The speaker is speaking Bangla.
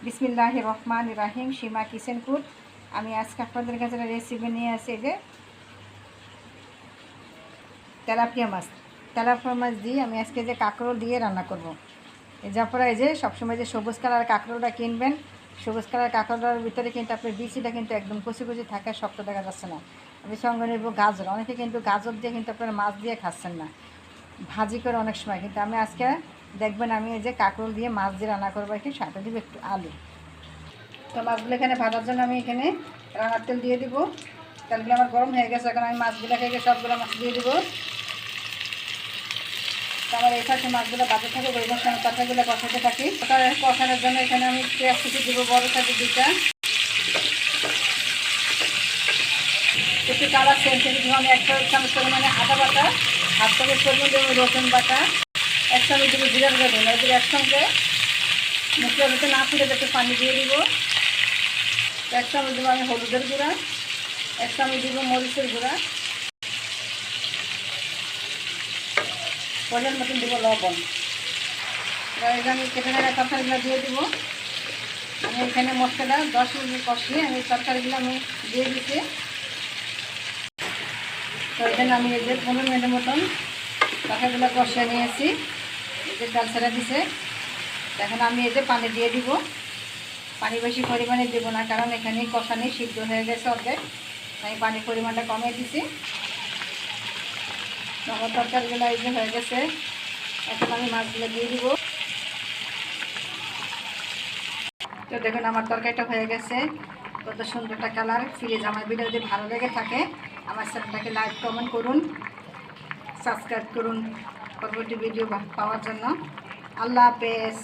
বিসমিল্লাহির রহমানির রহিম। সীমা কিচেন কুড। আমি আজকে আপনাদের কাছে রেসিপি নিয়ে আসি যে তেলাপিয়া মাছ দিয়ে আমি আজকে যে কাঁকরোল দিয়ে রান্না করব। এই যে আপনারা এই যে সবসময় যে সবুজ কালার কাঁকরোলটা কিনবেন, সবুজ কালার কাঁকরোলের ভিতরে কিন্তু আপনার বিচিটা কিন্তু একদম কচি কচি থাকে, শক্ত দেখা যাচ্ছে না। আমি সঙ্গে নেব গাজর। অনেকে কিন্তু গাজর দিয়ে কিন্তু আপনারা মাছ দিয়ে খাচ্ছেন না, ভাজি করে অনেক সময়। কিন্তু আমি আজকে দেখবেন আমি এই যে কাঁকরোল দিয়ে মাছ দিয়ে রান্না করবো, একটু সাথে দিব একটু আলু। তো মাছগুলো এখানে ভাজার জন্য আমি এখানে রান্নার তেল দিয়ে দিব। তেলগুলো আমার গরম হয়ে গেছে, এখন আমি মাছগুলো খেয়ে সবগুলো মাছ দিয়ে দিব। তো আমার এই পাশে মাছগুলো বাজে থাকে, ওই পাশে আমি তরকারিগুলো কষাতে থাকি। কষানোর জন্য এখানে আমি পেঁয়াজ কুচি দিব, বড় সাইজের দুইটা। একটু কালার সেন্সে দিব আমি 1 চামচ পরিমাণে আদা বাটা, 1/2 চামচ পরিমাণ দেবো রসুন বাটা, 1 চামচ দেবো জিরার গুঁড়ো। এদের একসঙ্গে মশলার ভিতরে না পুড়ে যাতে পানি দিয়ে দিব। 1 চামচ দেবো আমি হলুদের গুঁড়া, 1 চামচ দিব মরিচের গুঁড়া, পরিমাণ মতন দেবো লবণ। এবার আমি কেটে নেওয়া তরকারিগুলো দিয়ে দিব। আমি এখানে মশলাটা 10 মিনিট কষিয়ে আমি তরকারিগুলো আমি দিয়ে দিচ্ছি। তো এখানে আমি এই যে 15 মিনিটের মতন তরকারিগুলো কষিয়ে নিয়েছি। এই যে তেল ছেড়ে দিছে। এখন আমি এই যে পানি দিয়ে দিব। পানি বেশি পরিমাণে দেবো না, কারণ এখানে কষানি সিদ্ধ হয়ে গেছে অর্ধেক। আমি পানির পরিমাণটা কমিয়ে দিছি। আমার তরকারিগুলো এই যে হয়ে গেছে, এখন আমি মাছগুলো দিয়ে দিব। তো দেখুন আমার তরকারিটা হয়ে গেছে, কত সুন্দর একটা কালার। প্লিজ আমার ভিডিও যদি ভালো লেগে থাকে আমার চ্যানেলটাকে লাইক কমেন্ট করুন, সাবস্ক্রাইব করুন পরবর্তী ভিডিও পাওয়ার জন্য। আল্লাহ হাফেজ।